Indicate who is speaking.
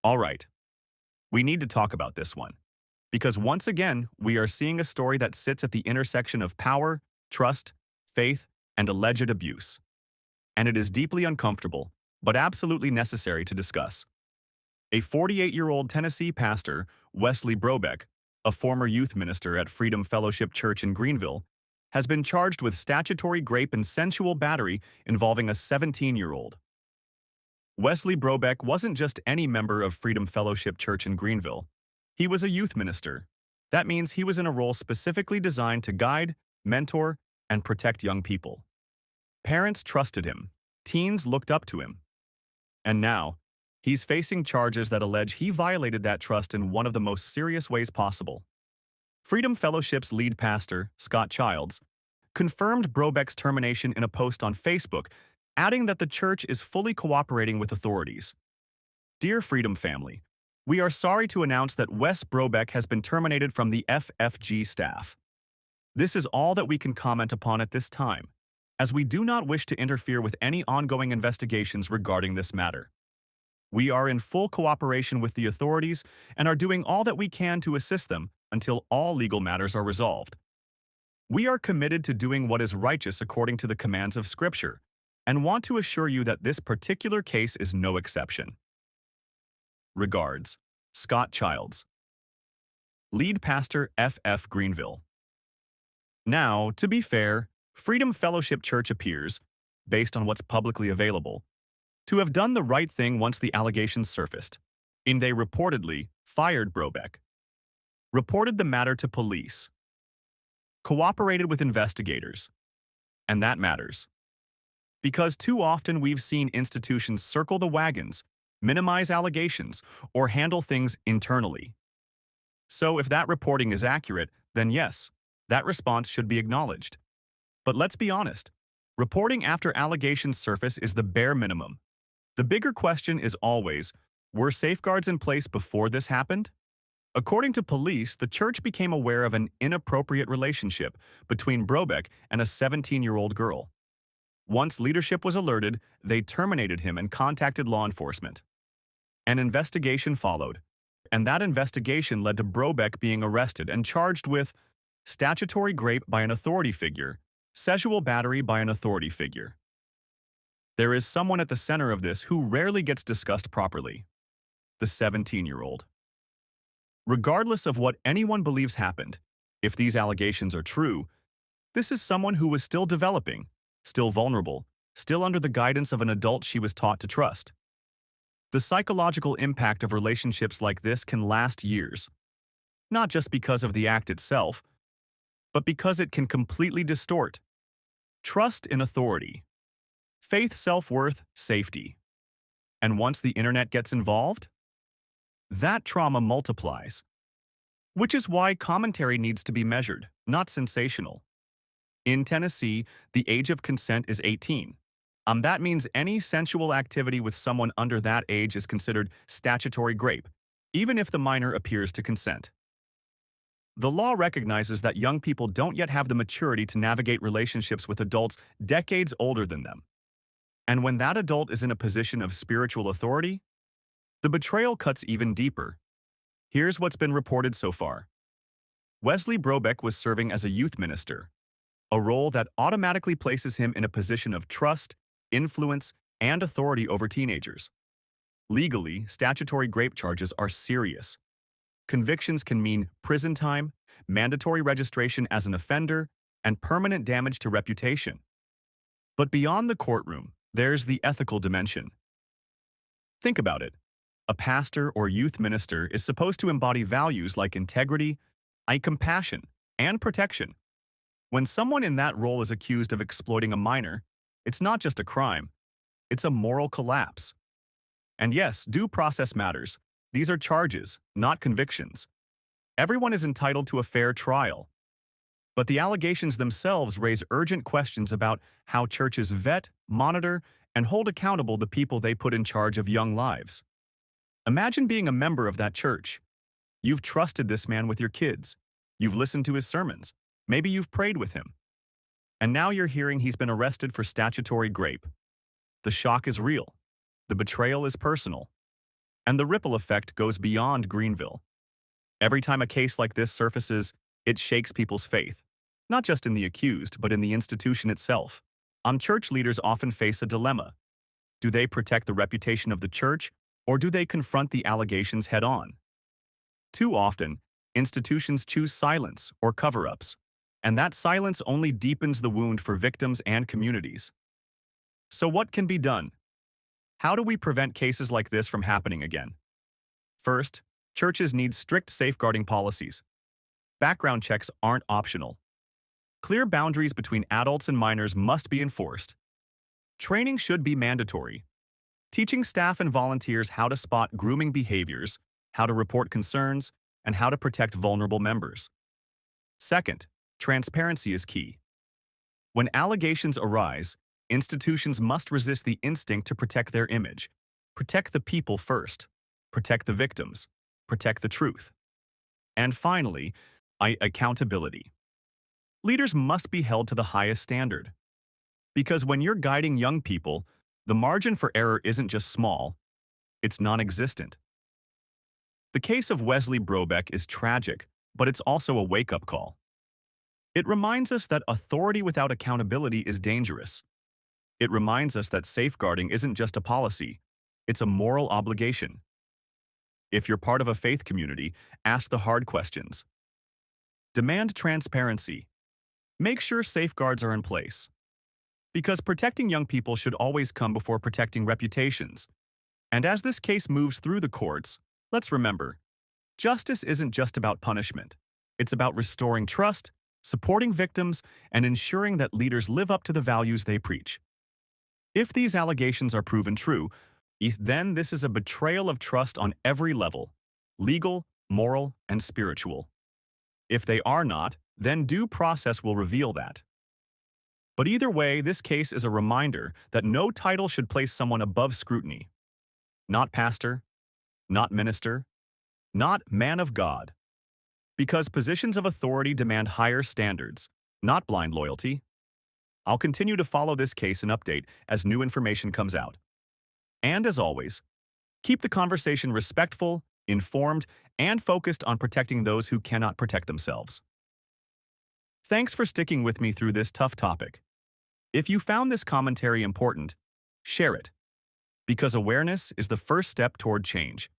Speaker 1: All right, we need to talk about this one. Because once again, we are seeing a story that sits at the intersection of power, trust, faith, and alleged abuse. And it is deeply uncomfortable, but absolutely necessary to discuss. A 48-year-old Tennessee pastor, Wesley Brobeck, a former youth minister at Freedom Fellowship Church in Greenville, has been charged with statutory grape and sensual battery involving a 17-year-old. Wesley Brobeck wasn't just any member of Freedom Fellowship Church in Greenville. He was a youth minister. That means he was in a role specifically designed to guide, mentor, and protect young people. Parents trusted him. Teens looked up to him. And now, he's facing charges that allege he violated that trust in one of the most serious ways possible. Freedom Fellowship's lead pastor, Scott Childs, confirmed Brobeck's termination in a post on Facebook, adding that the church is fully cooperating with authorities. Dear Freedom family, we are sorry to announce that Wes Brobeck has been terminated from the FFG staff. This is all that we can comment upon at this time, as we do not wish to interfere with any ongoing investigations regarding this matter. We are in full cooperation with the authorities and are doing all that we can to assist them until all legal matters are resolved. We are committed to doing what is righteous according to the commands of Scripture, and want to assure you that this particular case is no exception. Regards, Scott Childs, Lead Pastor FF Greenville. Now, to be fair, Freedom Fellowship Church appears, based on what's publicly available, to have done the right thing once the allegations surfaced, and they reportedly fired Brobeck, reported the matter to police, cooperated with investigators, and that matters. Because too often we've seen institutions circle the wagons, minimize allegations, or handle things internally. So if that reporting is accurate, then yes, that response should be acknowledged. But let's be honest, reporting after allegations surface is the bare minimum. The bigger question is always, were safeguards in place before this happened? According to police, the church became aware of an inappropriate relationship between Brobeck and a 17-year-old girl. Once leadership was alerted, they terminated him and contacted law enforcement. An investigation followed, and that investigation led to Brobeck being arrested and charged with statutory grape by an authority figure, sensual battery by an authority figure. There is someone at the center of this who rarely gets discussed properly: the 17-year-old. Regardless of what anyone believes happened, if these allegations are true, this is someone who was still developing, still vulnerable, still under the guidance of an adult she was taught to trust. The psychological impact of relationships like this can last years, not just because of the act itself, but because it can completely distort trust in authority, faith, self-worth, safety. And once the internet gets involved, that trauma multiplies. Which is why commentary needs to be measured, not sensational. In Tennessee, the age of consent is 18. That means any sensual activity with someone under that age is considered statutory grape, even if the minor appears to consent. The law recognizes that young people don't yet have the maturity to navigate relationships with adults decades older than them. And when that adult is in a position of spiritual authority, the betrayal cuts even deeper. Here's what's been reported so far. Wesley Brobeck was serving as a youth minister, a role that automatically places him in a position of trust, influence, and authority over teenagers. Legally, statutory grape charges are serious. Convictions can mean prison time, mandatory registration as an offender, and permanent damage to reputation. But beyond the courtroom, there's the ethical dimension. Think about it. A pastor or youth minister is supposed to embody values like integrity, compassion, and protection. When someone in that role is accused of exploiting a minor, it's not just a crime, it's a moral collapse. And yes, due process matters. These are charges, not convictions. Everyone is entitled to a fair trial. But the allegations themselves raise urgent questions about how churches vet, monitor, and hold accountable the people they put in charge of young lives. Imagine being a member of that church. You've trusted this man with your kids. You've listened to his sermons. Maybe you've prayed with him. And now you're hearing he's been arrested for statutory grape. The shock is real. The betrayal is personal. And the ripple effect goes beyond Greenville. Every time a case like this surfaces, it shakes people's faith, not just in the accused, but in the institution itself. Church leaders often face a dilemma. Do they protect the reputation of the church, or do they confront the allegations head-on? Too often, institutions choose silence or cover-ups, and that silence only deepens the wound for victims and communities. So what can be done? How do we prevent cases like this from happening again? First, churches need strict safeguarding policies. Background checks aren't optional. Clear boundaries between adults and minors must be enforced. Training should be mandatory. Teaching staff and volunteers how to spot grooming behaviors, how to report concerns, and how to protect vulnerable members. Second, transparency is key. When allegations arise, institutions must resist the instinct to protect their image. Protect the people first. Protect the victims. Protect the truth. And finally, accountability. Leaders must be held to the highest standard. Because when you're guiding young people, the margin for error isn't just small, it's non-existent. The case of Wesley Brobeck is tragic, but it's also a wake-up call. It reminds us that authority without accountability is dangerous. It reminds us that safeguarding isn't just a policy, it's a moral obligation. If you're part of a faith community, ask the hard questions. Demand transparency. Make sure safeguards are in place. Because protecting young people should always come before protecting reputations. And as this case moves through the courts, let's remember, justice isn't just about punishment. It's about restoring trust, supporting victims, and ensuring that leaders live up to the values they preach. If these allegations are proven true, then this is a betrayal of trust on every level, legal, moral, and spiritual. If they are not, then due process will reveal that. But either way, this case is a reminder that no title should place someone above scrutiny. Not pastor, not minister, not man of God. Because positions of authority demand higher standards, not blind loyalty. I'll continue to follow this case and update as new information comes out. And as always, keep the conversation respectful, informed, and focused on protecting those who cannot protect themselves. Thanks for sticking with me through this tough topic. If you found this commentary important, share it, because awareness is the first step toward change.